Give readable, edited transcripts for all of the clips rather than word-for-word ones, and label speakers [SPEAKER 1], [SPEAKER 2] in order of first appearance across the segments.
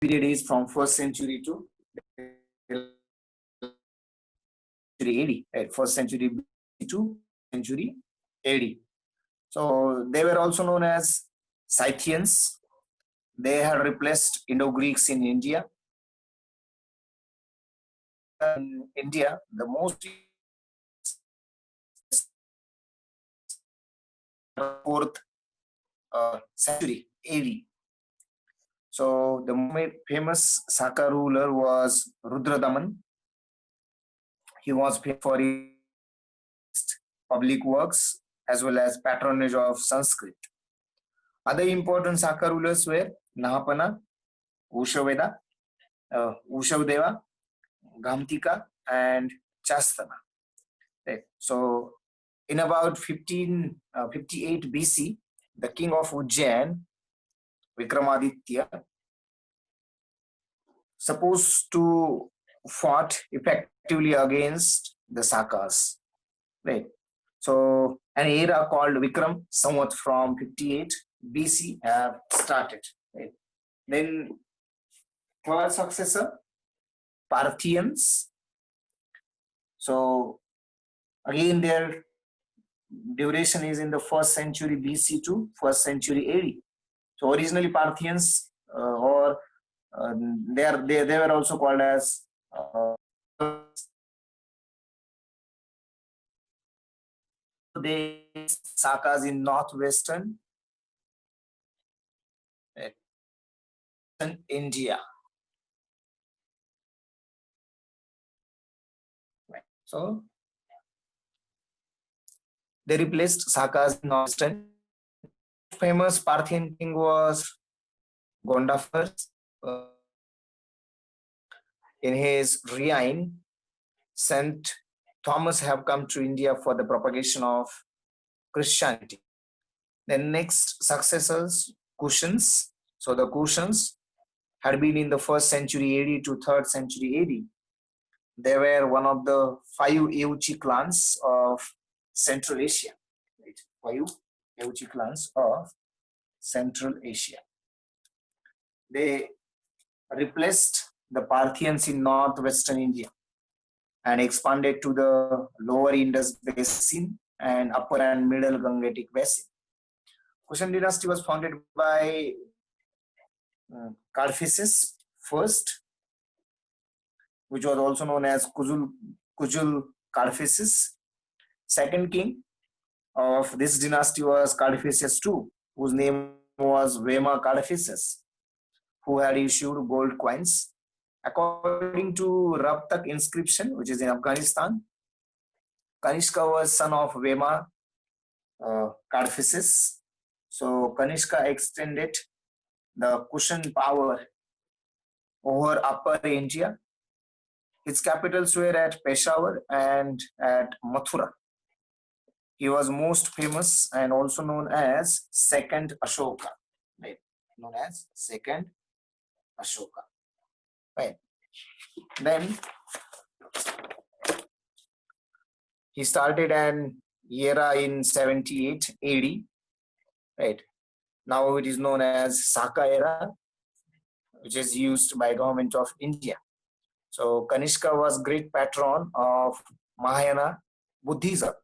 [SPEAKER 1] period is from 1st century to AD, right? 1st century to century AD. So they were also known as Scythians. They had replaced Indo-Greeks in India. In India, the most 4th century AD. So the famous Saka ruler was Rudradaman. He was famous for his public works as well as patronage of Sanskrit. Other important Saka rulers were Nahapana, Ushaveda, Ushavdeva, Gamtika, and Chastana. Right. So in about 1558 BC, the king of Ujjain, Vikramaditya, supposed to fought effectively against the Sakas. Right. So an era called Vikram, somewhat from 58 BC, have started. Right. Then third successor, Parthians. So again, their duration is in the 1st century BC to 1st century AD. So originally Parthians, they were also called as the Sakas in northwestern India. Right. So they replaced Sakas in northwestern. Famous Parthian king was Gondophares. In his reign, Saint Thomas have come to India for the propagation of Christianity. The next successors, Kushans. So the Kushans had been in the 1st century AD to 3rd century AD. They were one of the 5 Euchi clans of Central Asia. Right? 5 Euchi clans of Central Asia. They replaced the Parthians in northwestern India and expanded to the lower Indus basin and upper and middle Gangetic basin. Kushan dynasty was founded by Cadphises first, which was also known as Kujul Cadphises. Second king of this dynasty was Cadphises II, whose name was Vema Cadphises, who had issued gold coins. According to Raptak inscription, which is in Afghanistan, Kanishka was son of Vema Cadphises. So Kanishka extended the Kushan power over Upper India. Its capitals were at Peshawar and at Mathura. He was most famous and also known as Second Ashoka. Right? Known as Second Ashoka. Right. Then he started an era in 78 AD. Right. Now it is known as Saka era, which is used by government of India. So Kanishka was great patron of Mahayana Buddhism.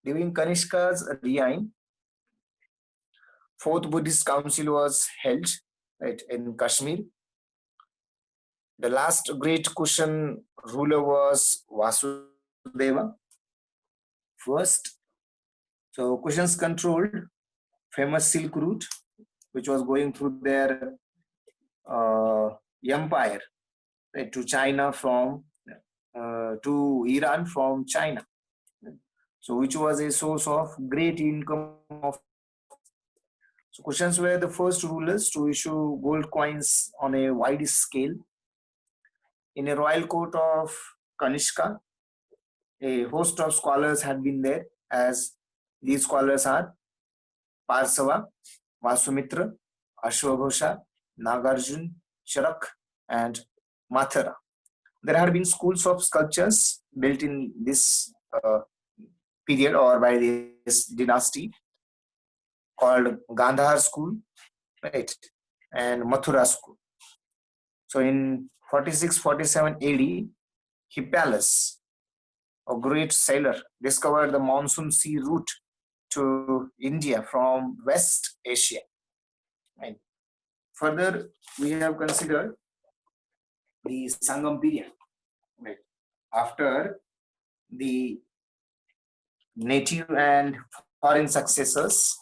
[SPEAKER 1] During Kanishka's reign, 4th Buddhist Council was held, right, in Kashmir. The last great Kushan ruler was Vasudeva first. So Kushans controlled famous Silk Route, which was going through their empire, right, to China from to Iran from China. So which was a source of great income of. So Kushans were the first rulers to issue gold coins on a wide scale. In a royal court of Kanishka, a host of scholars had been there, as these scholars are Parsava, Vasumitra, Ashwagosha, Nagarjun, Charak, and Mathura. There had been schools of sculptures built in this period or by this dynasty called Gandhar school, right, and Mathura school. So in 46-47 AD, Hippalus, a great sailor, discovered the monsoon sea route to India from West Asia. And further, we have considered the Sangam period. Right. After the native and foreign successors,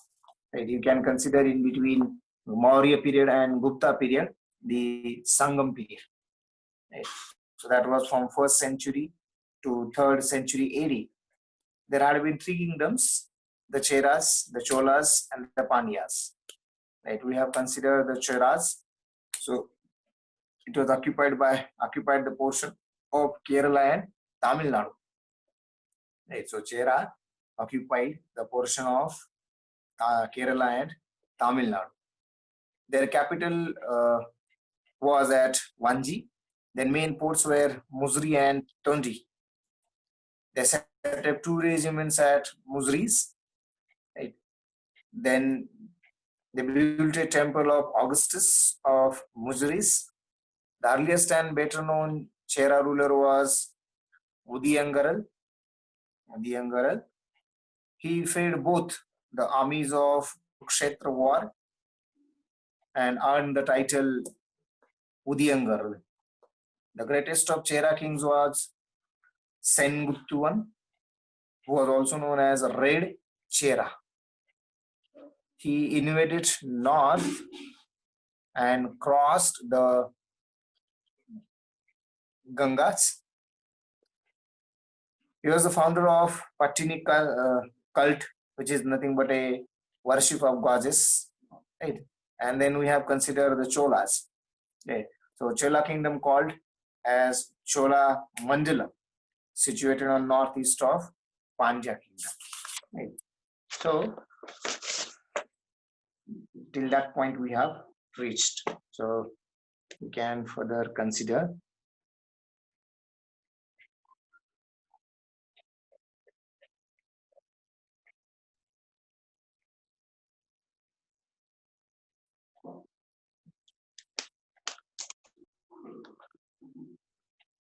[SPEAKER 1] right, you can consider in between Maurya period and Gupta period, the Sangam period. Right. So that was from 1st century to 3rd century AD. There had been three kingdoms, the Cheras, the Cholas, and the Pandyas. Right. We have considered the Cheras. So it was occupied the portion of Kerala and Tamil Nadu. Right. So Chera occupied the portion of Kerala and Tamil Nadu. Their capital was at Vanji. Their main ports were Musri and Tondi. They set up two regiments at Musris. Right. Then they built a temple of Augustus of Musris. The earliest and better known Chera ruler was Udiyangaral. He fed both the armies of Kurukshetra war and earned the title Udiyangaral. The greatest of Chera kings was Senguttuvan, who was also known as Red Chera. He invaded north and crossed the Gangas. He was the founder of Patini cult, which is nothing but a worship of goddess. Right? And then we have considered the Cholas. Right? So Chola kingdom called as Chola Mandalam, situated on northeast of Pandya kingdom. Right? So till that point we have reached. So we can further consider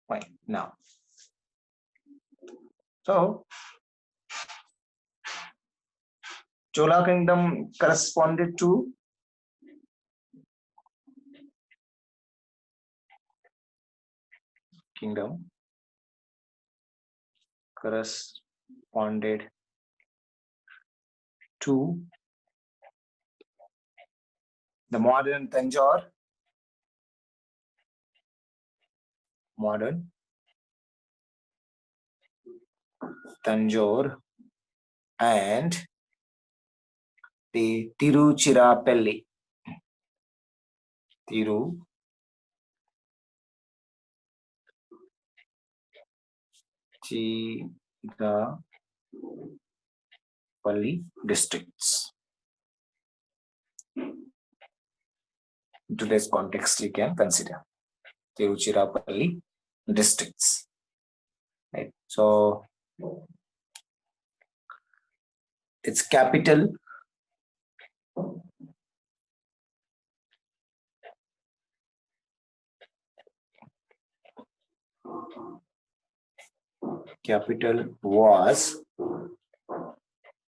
[SPEAKER 1] point now. So Chola kingdom corresponded to the modern Tanjore and the Tiruchirappalli. Tiruchirappalli districts. In today's context, you can consider Tiruchirappalli districts. Right. So its capital was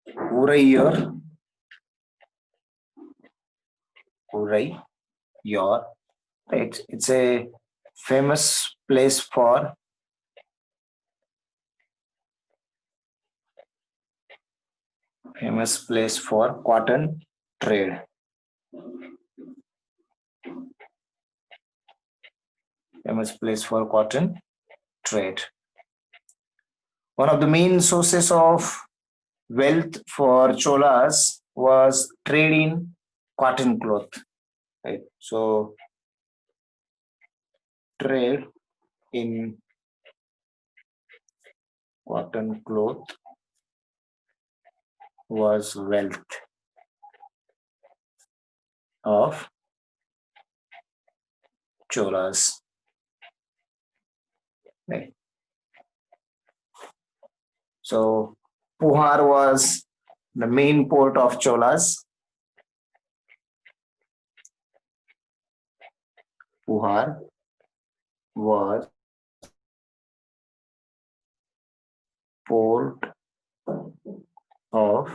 [SPEAKER 1] Uraiyur. Right. It's a famous place for cotton trade. One of the main sources of wealth for Cholas was trade in cotton cloth. Right. So trade in cotton cloth was wealth of Cholas. Right. So Puhar was the main port of Cholas. Puhar was port of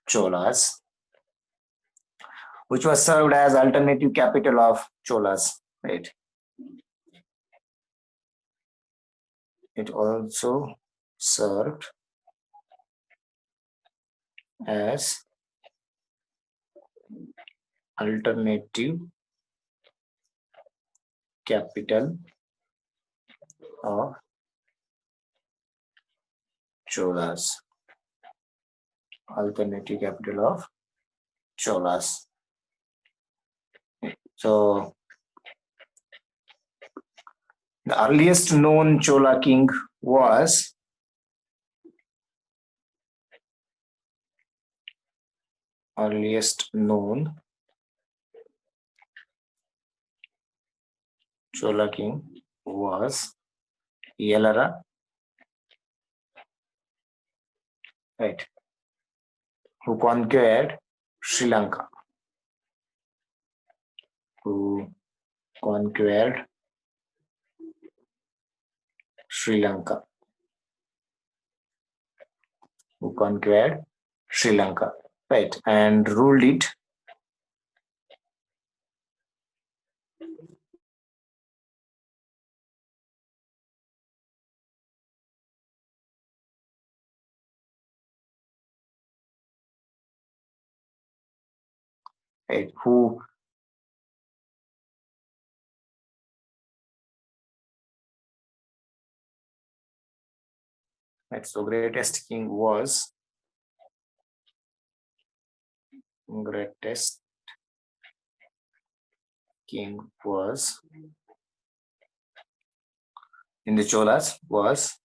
[SPEAKER 1] Cholas, which was served as alternative capital of Cholas. Right. It also served as alternative capital of Cholas. Alternative capital of Cholas. So the earliest known Chola king was earliest known Chola king was Yelara, right, who conquered Sri Lanka. Who conquered Sri Lanka. Who conquered Sri Lanka, right, and ruled it right, who right, so greatest king was greatest king was in the Cholas was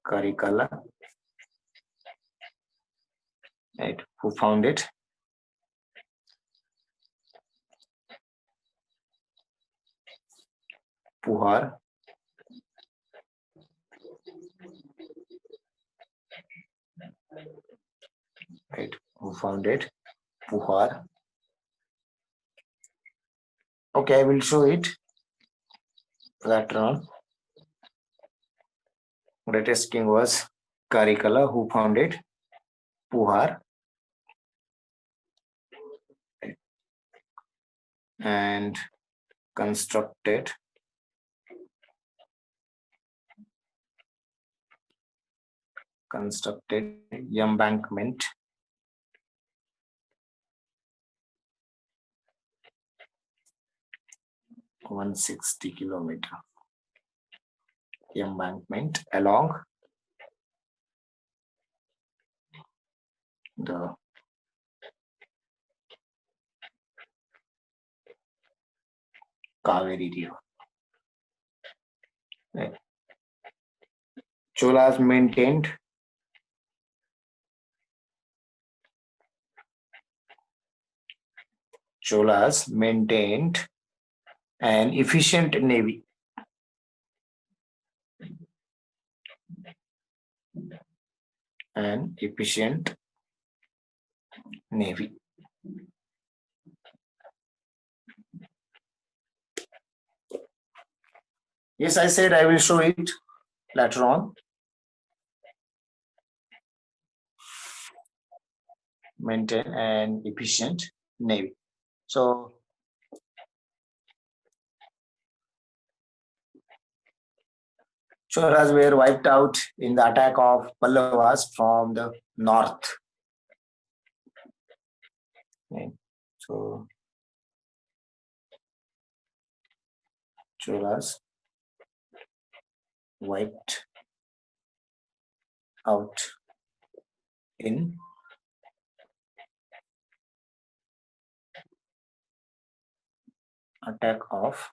[SPEAKER 1] Karikala, right, who founded Puhar, right, who founded Puhar. Okay, I will show it later on. Greatest king was Karikala, who founded Puhar, and constructed embankment 160-kilometer embankment along the Kaveri River. Right. Cholas maintained an efficient navy. An efficient navy. Yes, I said I will show it later on. Maintain an efficient navy. So Cholas were wiped out in the attack of Pallavas from the north. Okay. So Cholas wiped out in attack of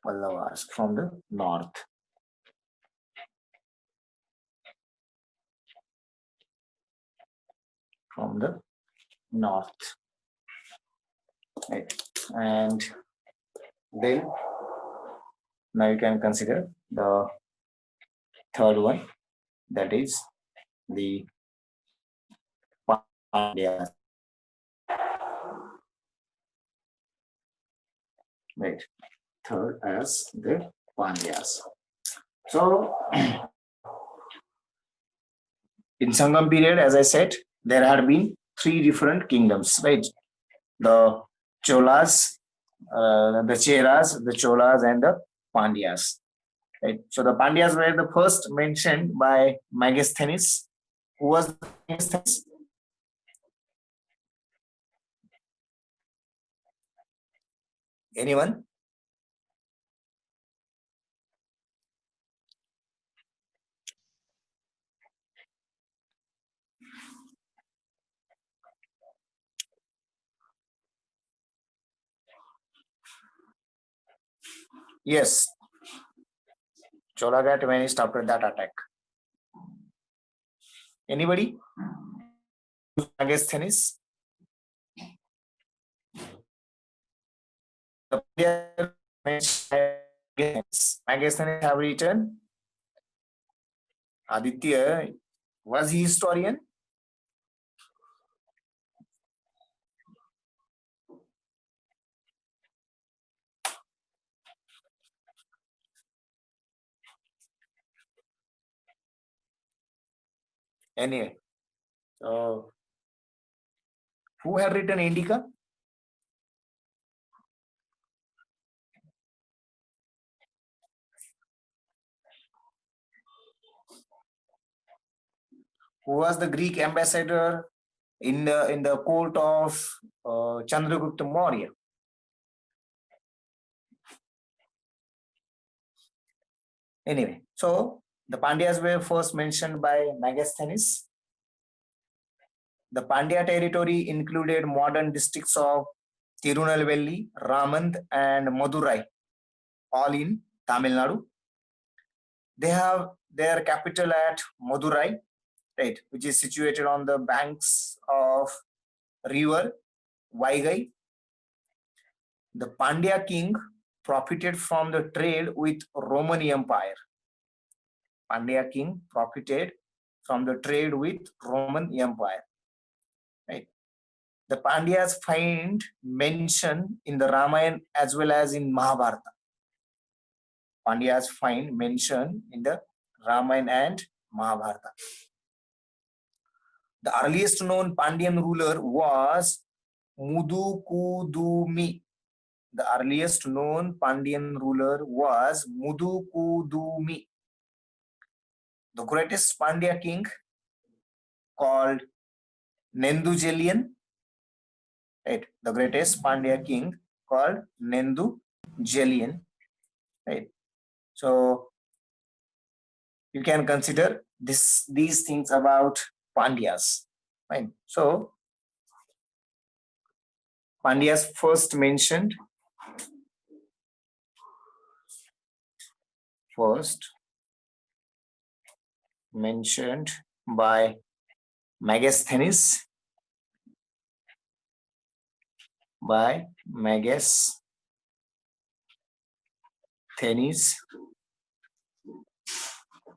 [SPEAKER 1] Pallavas from the north. From the north. Right. And Then now you can consider the third one, that is the Pandyas. Right. Third as the Pandyas. So in Sangam period, as I said, there had been three different kingdoms, right? The Cholas, the Cheras, the Cholas, and the Pandyas. Right. So the Pandyas were the first mentioned by Megasthenes. Who was Megasthenes? Anyone? Yes, Cholagat vanished after that attack. Anybody? Megasthenes? The Megasthenes have written. Aditya, was he historian? Anyway, who had written Indica? Who was the Greek ambassador in the court of Chandragupta Maurya? Anyway, so the Pandyas were first mentioned by Megasthenes. The Pandya territory included modern districts of Tirunelveli, Ramand, and Madurai, all in Tamil Nadu. They have their capital at Madurai, right, which is situated on the banks of river Vaigai. The Pandya king profited from the trade with Roman Empire. Pandya king profited from the trade with Roman Empire. Right. The Pandyas find mention in the Ramayana as well as in Mahabharata. Pandyas find mention in the Ramayana and Mahabharata. The earliest known Pandyan ruler was Mudukudumi. The earliest known Pandyan ruler was Mudukudumi. The greatest Pandya king called Nendujelian. Right. The greatest Pandya king called Nendujelian. Right. So you can consider these things about Pandyas. Right. So Pandyas first mentioned by Megasthenes.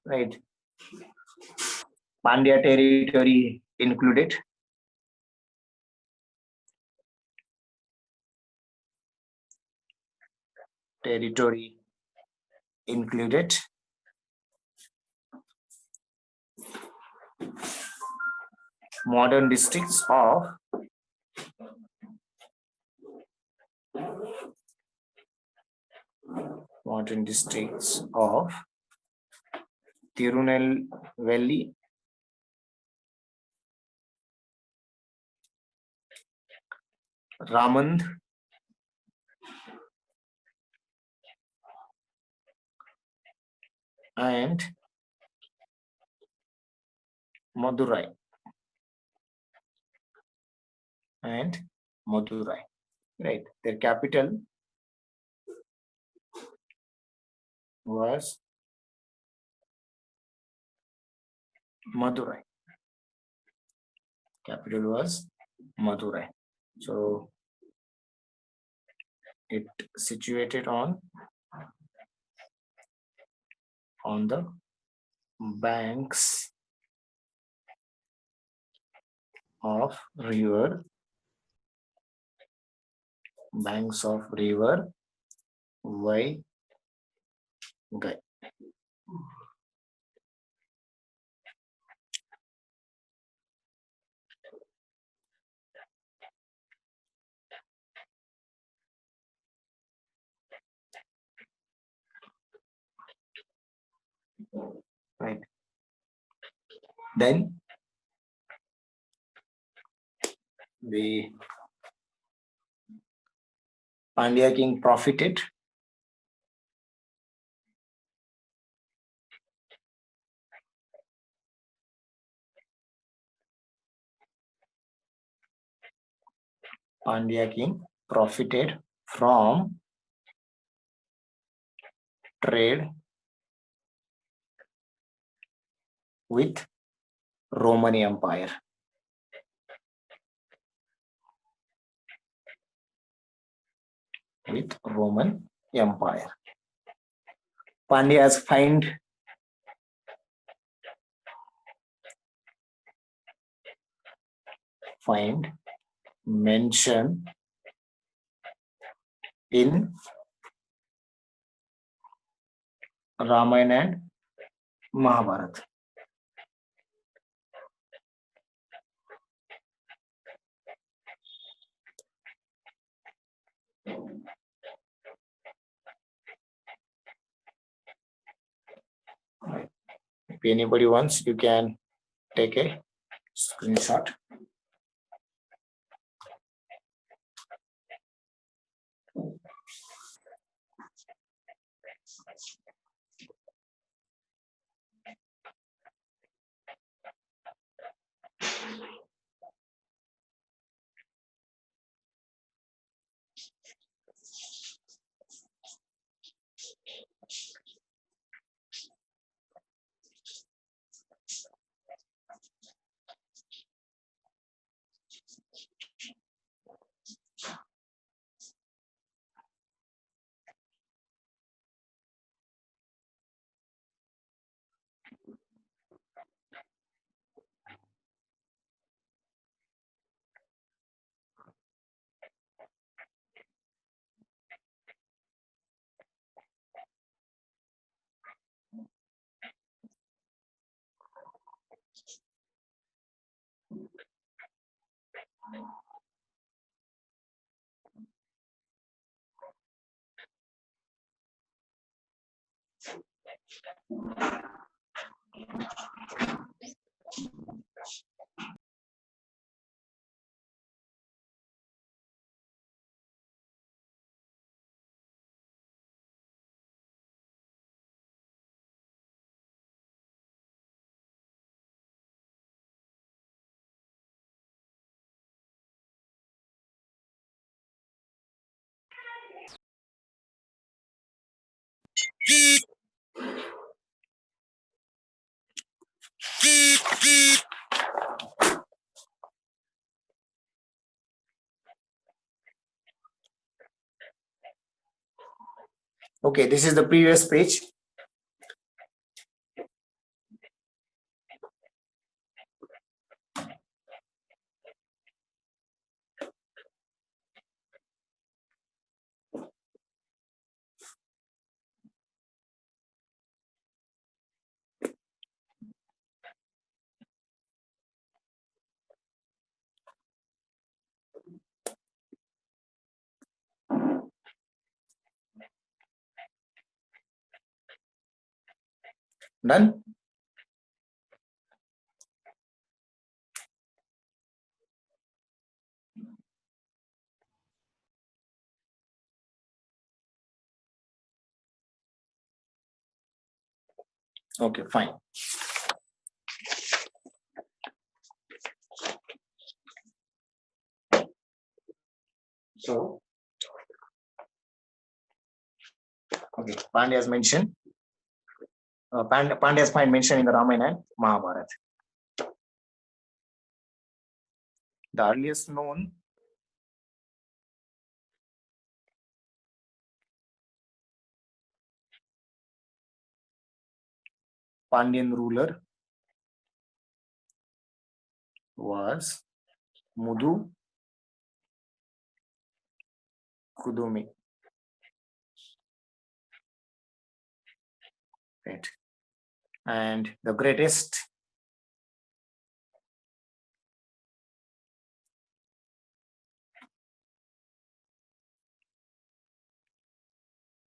[SPEAKER 1] Right. Pandya territory included modern districts of Tirunelveli, Ramand, and Madurai. Right. Their capital was Madurai. So It situated on the banks of river Vai Gai. Right. Then the Pandya king profited. Pandya king profited from trade with Roman Empire. With Roman Empire. Pandyas find mention in Ramayana and Mahabharata. If anybody wants, you can take a screenshot. Okay, this is the previous page. Done? Okay, fine. So, okay, Pandya's mentioned. Pandya's find mentioned in the Ramayana and Mahabharata. The earliest known Pandyan ruler was Mudu Kudumi. Right. And the greatest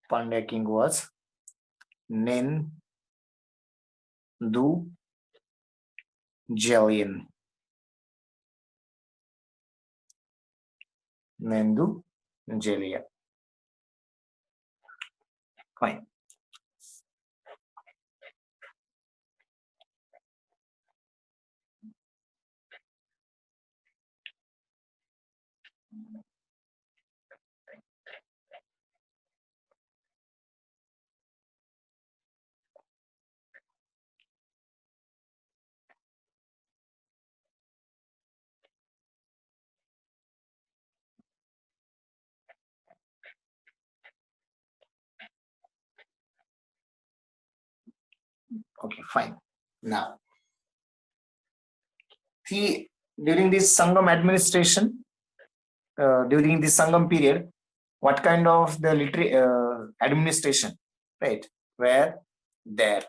[SPEAKER 1] Pandya king was Nendu Jelian. Nendu Jelia. Fine. Okay, fine. Now, see, during this Sangam administration, during the Sangam period, what kind of the literary administration, right? Where there.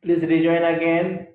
[SPEAKER 2] Please rejoin again.